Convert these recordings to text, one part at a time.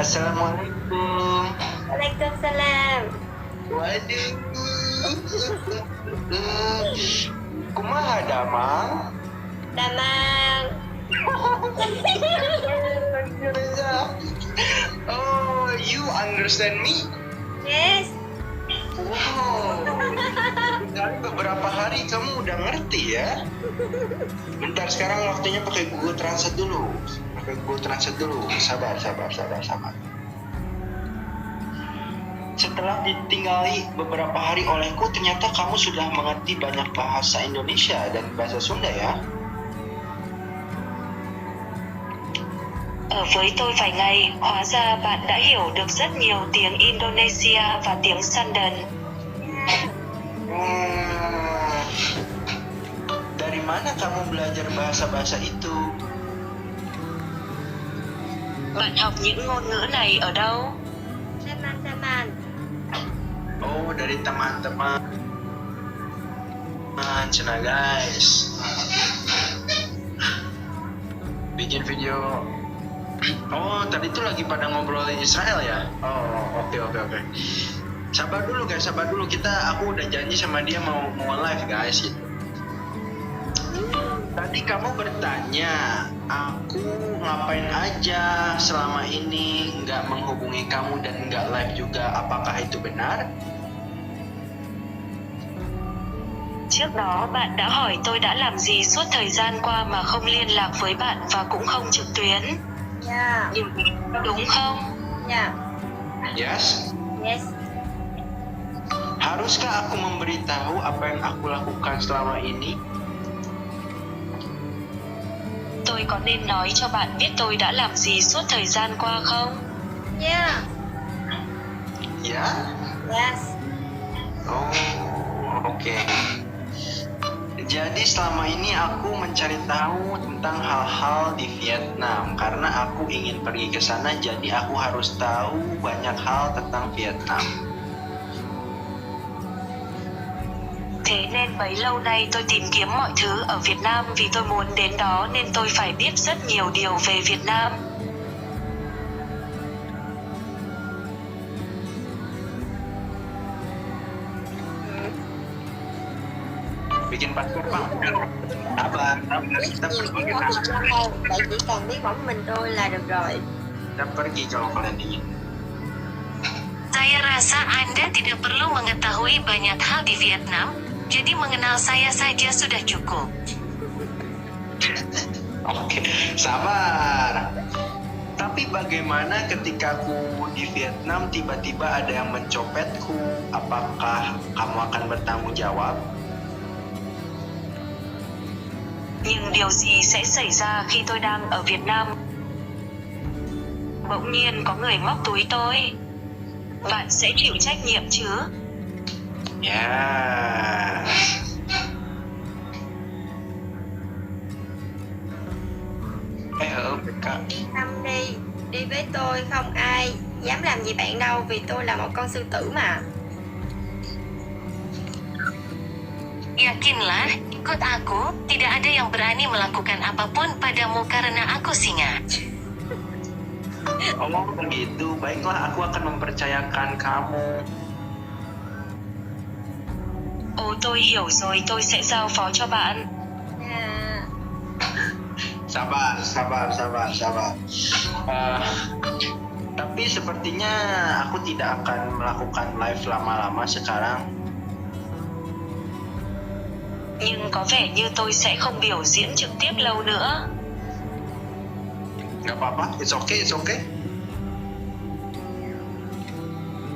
Assalamualaikum. Waalaikumsalam. Waduh. Kumaha damang? Damang. Oh, you understand me? Yes. Wow. Dari beberapa hari kamu udah ngerti ya? Bentar, sekarang waktunya pakai Google Translate dulu. Sabar. Setelah ditinggali beberapa hari olehku, ternyata kamu sudah mengerti banyak bahasa Indonesia dan bahasa Sunda ya? Ở với tôi vài ngày, hóa ra bạn đã hiểu được rất nhiều tiếng Indonesia và tiếng Sundan. Dari mana kamu belajar bahasa-bahasa itu? Bạn học những ngôn ngữ này ở đâu? Teman-teman. Oh, dari teman-teman. Cina guys. Bikin video. Oh, tadi tuh lagi pada ngobrolin Israel ya? Oh, oke. Sabar dulu guys, aku udah janji sama dia mau live guys gitu. Tadi kamu bertanya, aku ngapain aja selama ini nggak menghubungi kamu dan nggak live juga, apakah itu benar? Trước đó bạn đã hỏi tôi đã làm gì suốt thời gian qua mà không liên lạc với bạn và cũng không trực tuyến. Yeah. Đúng không? Yeah. Yes. Yes. Haruskah aku memberitahu apa yang aku lakukan selama ini? Tôi có nên nói cho bạn biết tôi đã làm gì suốt thời gian qua không? Yeah. Ya? Yes. Oh, oke. Jadi selama ini aku mencari tahu tentang hal-hal di Vietnam karena aku ingin pergi ke sana, jadi aku harus tahu banyak hal tentang Vietnam. Thế nên bấy lâu nay tôi tìm kiếm mọi thứ ở Việt Nam vì tôi muốn đến đó nên tôi phải biết rất nhiều điều về Việt Nam. Bikin paspor Pak. Sabar, kita Nhiều pergi cái ke món sana. ăn đâu. Bạn chỉ cần biết mỗi mình tôi là được rồi. Kita pergi kalau kalian ingin. Saya rasa Anda tidak perlu mengetahui banyak hal di Vietnam, jadi mengenal saya saja sudah cukup. Oke, sabar. Tapi bagaimana ketika aku di Vietnam tiba-tiba ada yang mencopetku? Apakah kamu akan bertanggung jawab? Nhưng điều gì sẽ xảy ra khi tôi đang ở Việt Nam? Bỗng nhiên có người móc túi tôi. Bạn sẽ chịu trách nhiệm chứ? Ya. Kak. Yên tâm đi. Đi với tôi không ai dám làm gì bạn đâu vì tôi là một con sư tử mà. Yakinlah, ikut aku, tidak ada yang berani melakukan apapun padamu karena aku singa. Oh begitu, baiklah aku akan mempercayakan kamu. Ồ tôi hiểu rồi, tôi sẽ giao phó cho bạn. Yeah. Sabar. Tapi sepertinya aku tidak akan melakukan live lama-lama sekarang. Nhưng có vẻ như tôi sẽ không biểu diễn trực tiếp lâu nữa. Gak apa-apa, it's okay.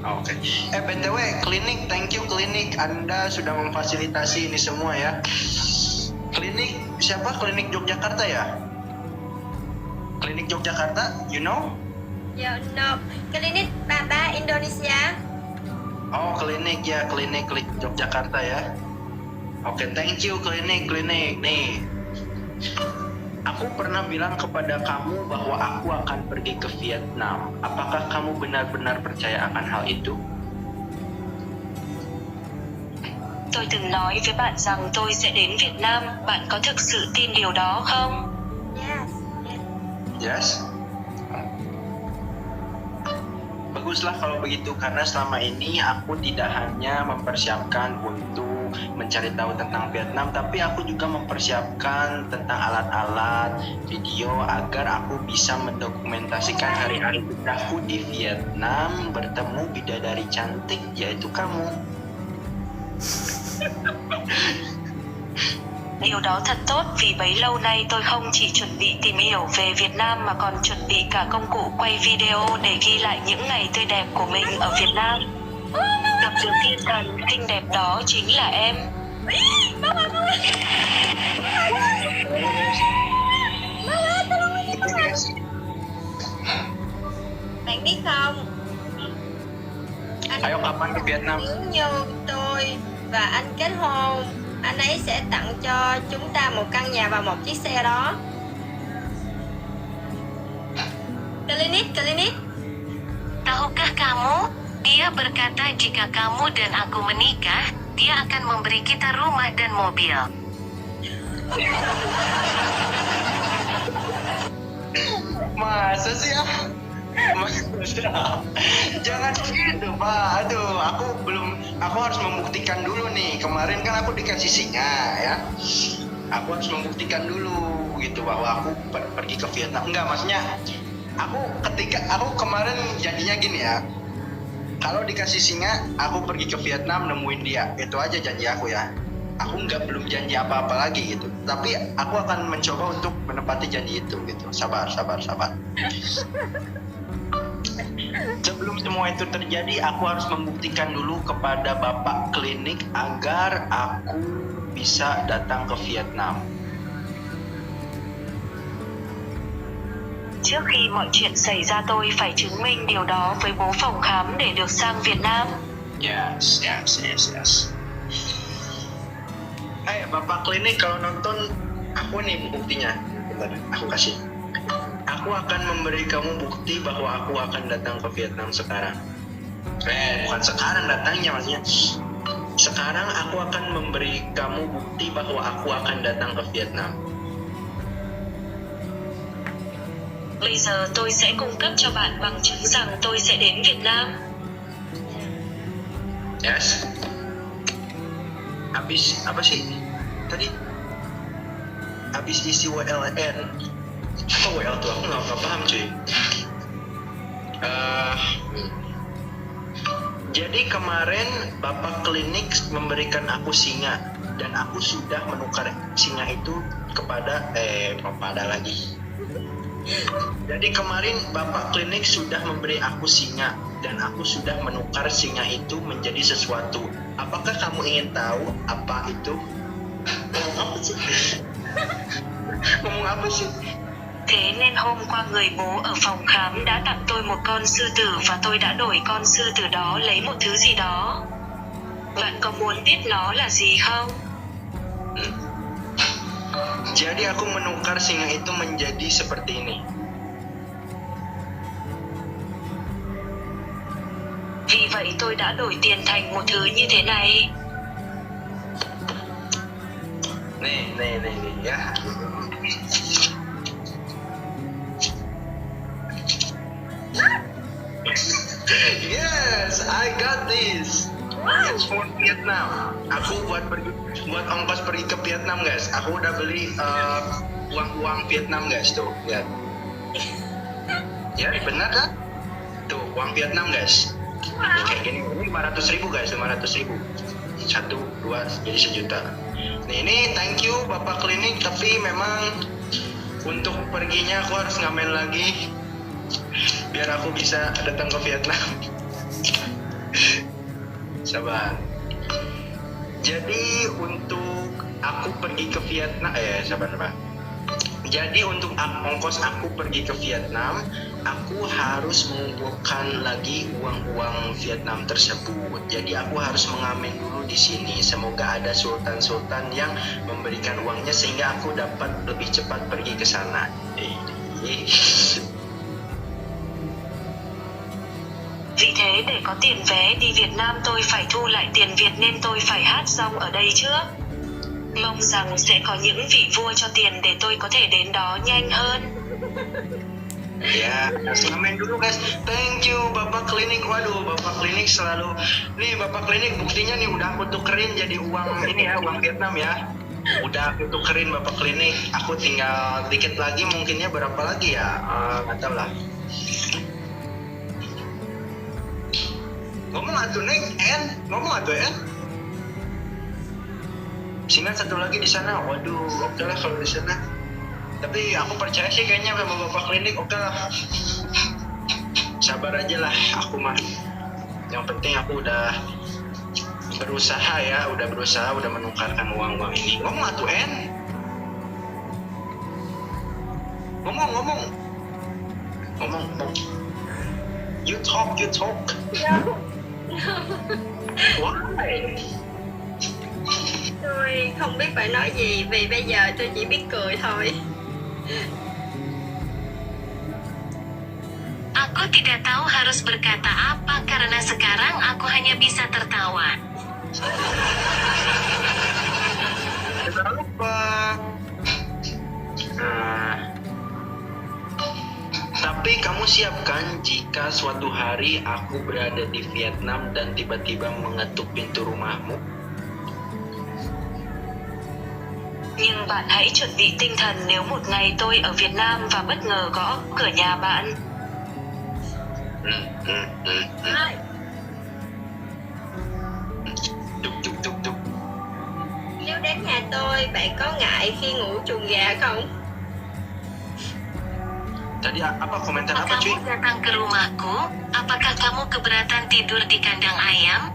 Oke. BTW, klinik, thank you klinik. Anda sudah memfasilitasi ini semua ya. Klinik, siapa? Klinik Yogyakarta ya? Klinik Yogyakarta, you know? Yeah, no. Klinik Baba Indonesia. Oh, klinik Yogyakarta ya. Oke, thank you klinik. Nih, aku pernah bilang kepada kamu bahwa aku akan pergi ke Vietnam. Apakah kamu benar-benar percaya akan hal itu? Tôi từng nói với bạn rằng tôi sẽ đến Việt Nam, bạn có thực sự tin điều đó không? Yes. Yes? baguslah kalau begitu, karena selama ini aku tidak hanya mempersiapkan untuk mencari tahu tentang Vietnam, tapi aku juga mempersiapkan tentang alat-alat video agar aku bisa mendokumentasikan hari-hari indahku di Vietnam bertemu bidadari cantik yaitu kamu. Điều đó thật tốt vì bấy lâu nay tôi không chỉ chuẩn bị tìm hiểu về Việt Nam mà còn chuẩn bị cả công cụ quay video để ghi lại những ngày tươi đẹp của mình ở Việt Nam. Gặp được thiên thần xinh đẹp đó chính là em. Bạn biết không, anh Ayo kapan ke Vietnam? nếu như tôi và anh kết hôn, anh ấy sẽ tặng cho chúng ta một căn nhà và một chiếc xe đó. Klinik. Tahukah kamu, dia berkata jika kamu dan aku menikah, dia akan memberi kita rumah dan mobil. Masa sih ya? Jangan begitu Pak. Aduh, aku harus membuktikan dulu nih. Kemarin kan aku dikasih singa ya. Aku harus membuktikan dulu gitu bahwa aku pergi ke Vietnam. Enggak, maksudnya aku kemarin janjinya gini ya. Kalau dikasih singa, aku pergi ke Vietnam nemuin dia. Itu aja janji aku ya. Aku belum janji apa-apa lagi gitu. Tapi aku akan mencoba untuk menepati janji itu gitu. Sabar. Sebelum semua itu terjadi, aku harus membuktikan dulu kepada Bapak Klinik agar aku bisa datang ke Vietnam. Trước khi mọi chuyện xảy ra tôi phải chứng minh điều đó với bố phòng khám để được sang Việt Nam. Yes. Bapak Klinik kalau nonton, aku nih buktinya. Bentar, aku kasih. Aku akan memberi kamu bukti bahwa aku akan datang ke Vietnam sekarang. Bukan sekarang datangnya, maksudnya sekarang aku akan memberi kamu bukti bahwa aku akan datang ke Vietnam. Bây giờ tôi sẽ cung cấp cho bạn bằng chứng rằng tôi sẽ đến Việt Nam. Yes. Habis apa sih tadi? Habis isi WLN. Apa WL tuh? Aku nggak paham cuy. Jadi kemarin Bapak Klinik memberikan aku singa dan aku sudah menukar singa itu kepada lagi. Jadi kemarin Bapak Klinik sudah memberi aku singa dan aku sudah menukar singa itu menjadi sesuatu. Apakah kamu ingin tahu apa itu? Ngomong apa sih? Thế nên hôm qua người bố ở phòng khám đã tặng tôi một con sư tử và tôi đã đổi con sư tử đó lấy một thứ gì đó. Bạn có muốn biết nó là gì không? Jadi aku menukar singa itu menjadi seperti ini. Vì vậy tôi đã đổi tiền thành một thứ như thế này. Nih ya. Yes, I got this. It's for Vietnam. Aku buat ongkos pergi ke Vietnam guys. Aku udah beli uang Vietnam guys tuh. Lihat. Ya benar kan? Tuh uang Vietnam guys. Kayak gini. Ini 500.000 guys, 500.000. 1, 2 jadi 1 juta. Nih ini thank you Bapak Klinik, tapi memang untuk perginya aku harus ngamen lagi biar aku bisa datang ke Vietnam. Sabar. Jadi untuk aku pergi ke Vietnam, sabar. Jadi untuk ongkos aku pergi ke Vietnam, aku harus mengumpulkan lagi uang Vietnam tersebut. Jadi aku harus mengamen dulu di sini. Semoga ada sultan-sultan yang memberikan uangnya sehingga aku dapat lebih cepat pergi ke sana. Vì thế để có tiền vé đi Việt Nam tôi phải thu lại tiền Việt nên tôi phải hát rong ở đây trước. Mong rằng sẽ có những vị vua cho tiền để tôi có thể đến đó nhanh hơn. Ya, kasih amin dulu guys. Thank you Bapak Klinik. Waduh, Bapak Klinik selalu. Nih Bapak Klinik buktinya nih udah aku tukerin jadi uang ini ya, uang Vietnam ya. Udah aku tukerin Bapak Klinik. Aku tinggal dikit lagi, mungkinnya berapa lagi ya? Nggak tahu lah. Ngomong atuh Neng, ngomong atuh En. Singan satu lagi di sana. Waduh, oke lah kalau di sana. Tapi aku percaya sih kayaknya sama Bapak Klinik, oke lah. Sabar aja lah aku mah. Yang penting aku udah berusaha ya, udah menukarkan uang ini. Ngomong atuh En. Ngomong. You talk. Why? Tôi không biết phải nói gì vì bây giờ tôi chỉ biết cười thôi. Aku tidak tahu harus berkata apa karena sekarang aku hanya bisa tertawa. Jangan lupa. Tapi kamu siapkan jika suatu hari aku berada di Vietnam dan tiba-tiba mengetuk pintu rumahmu? Nhưng bạn hãy chuẩn bị tinh thần nếu một ngày tôi ở Việt Nam và bất ngờ gõ cửa nhà bạn. Duk. Nếu đến nhà tôi, bạn có ngại khi ngủ chuồng gà không? Tadi apa komentar apa Kamu cuy? datang ke rumahku, apakah kamu keberatan tidur di kandang ayam?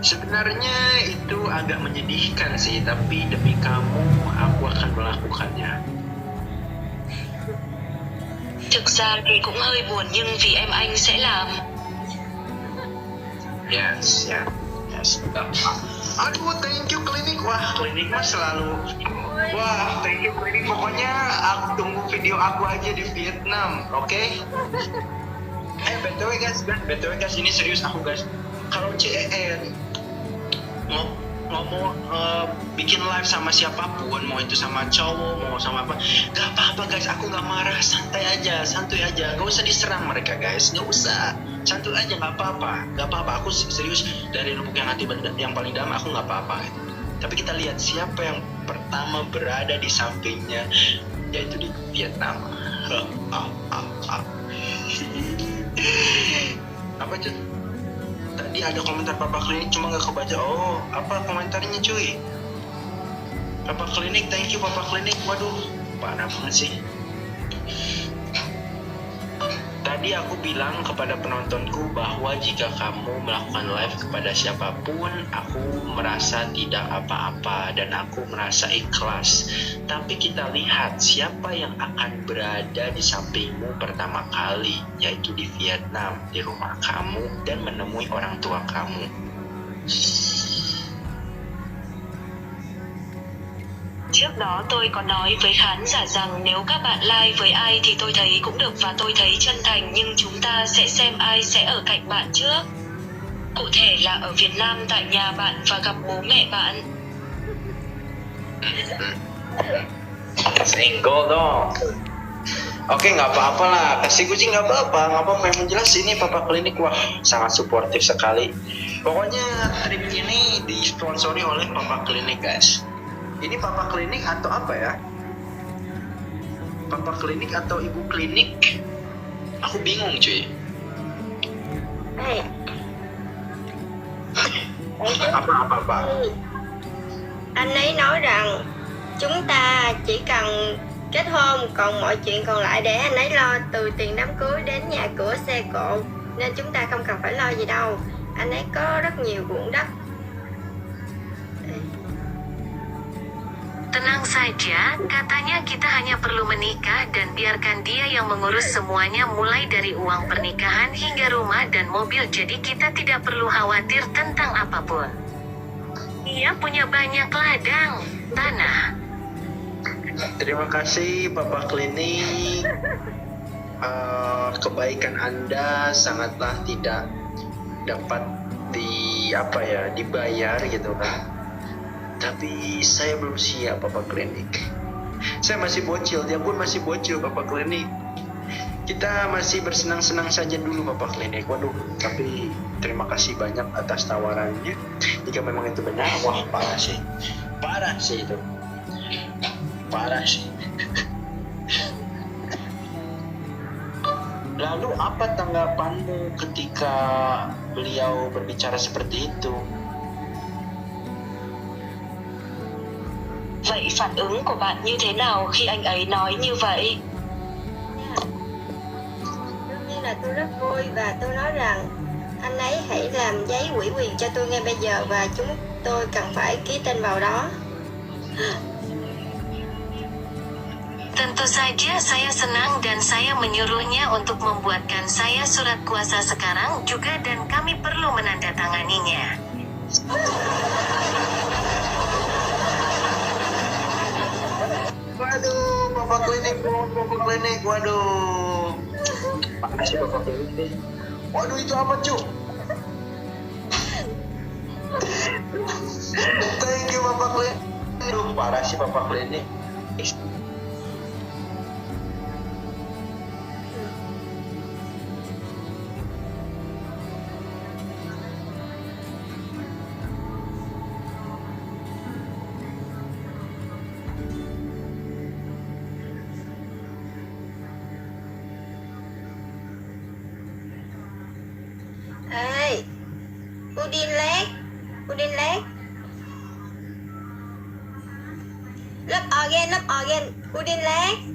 Sebenarnya itu agak menyedihkan sih, tapi demi kamu aku akan melakukannya. Thực ra thì cũng hơi buồn nhưng vì em anh sẽ làm. Yes. Aduh, thank you Klinik. Wah, Klinik mah selalu. Wah, thank you Klinik. Pokoknya aku tunggu video aku aja di Vietnam, oke? BTW guys, ini serius aku guys. Kalau CEN ngomong bikin live sama siapapun, mau itu sama cowok, mau sama apa, gak apa-apa guys, aku gak marah, santuy aja, gak usah diserang mereka guys, gak usah, santuy aja, gak apa-apa, aku serius dari lubuk yang hati yang paling dalam, aku gak apa-apa gitu. Tapi kita lihat siapa yang pertama berada di sampingnya, yaitu di Vietnam. Apa itu? Tadi ada komentar Papa Klinik cuma gak kebaca. Oh, apa komentarnya cuy? Papa Klinik, thank you Papa Klinik. Waduh, parah banget sih. Tadi aku bilang kepada penontonku bahwa jika kamu melakukan live kepada siapapun, aku merasa tidak apa-apa dan aku merasa ikhlas. Tapi kita lihat siapa yang akan berada di sampingmu pertama kali, yaitu di Vietnam, di rumah kamu dan menemui orang tua kamu. Trước đó tôi có nói với khán giả rằng nếu các bạn like với ai thì tôi thấy cũng được và tôi thấy chân thành, nhưng chúng ta sẽ xem ai sẽ ở cạnh bạn trước. Cụ thể là ở Việt Nam tại nhà bạn và gặp bố mẹ bạn. Single dong. Oke, nggak apa-apa lah. Kasih kucing nggak apa-apa. Yang jelas ini Papa Klinik wah sangat suportif sekali. Pokoknya trip ini disponsori oleh Papa Klinik guys. Ini Papa Klinik atau apa ya? Papa Klinik atau Ibu Klinik? Aku bingung cuy. Apa? Anh ấy nói rằng chúng ta chỉ cần kết hôn, còn mọi chuyện còn lại để anh ấy lo, từ tiền đám cưới đến nhà cửa xe cộ, nên chúng ta không cần phải lo gì đâu. Anh ấy có rất nhiều ruộng đất. Tenang saja, katanya kita hanya perlu menikah dan biarkan dia yang mengurus semuanya mulai dari uang pernikahan hingga rumah dan mobil, jadi kita tidak perlu khawatir tentang apapun. Ia punya banyak ladang tanah. Terima kasih Papa Klinik. Kebaikan Anda sangatlah tidak dapat dibayar gitu kan. Tapi saya belum siap Bapak Klinik. Saya masih bocil, dia pun masih bocil Bapak Klinik. Kita masih bersenang-senang saja dulu Bapak Klinik. Waduh, tapi terima kasih banyak atas tawarannya. Jika memang itu benar, wah parah sih. Parah sih itu. Parah sih. Lalu apa tanggapanmu ketika beliau berbicara seperti itu? Vậy phản ứng của bạn như thế nào khi anh ấy nói như vậy? Đương nhiên là tôi rất vui và tôi nói rằng anh ấy hãy làm giấy ủy quyền cho tôi ngay bây giờ và chúng tôi cần phải ký tên vào đó. Tentu saja saya senang dan saya menyuruhnya untuk membuatkan saya surat kuasa sekarang juga dan kami perlu menandatanganinya. Waduh, Bapak Klinik, waduh. Makasih Bapak Klinik. Waduh, itu apa, Cuk? Thank you Bapak Klinik. Aduh, parah sih Bapak Klinik. Ê, Udin lét. Lớp organ, Udin lét.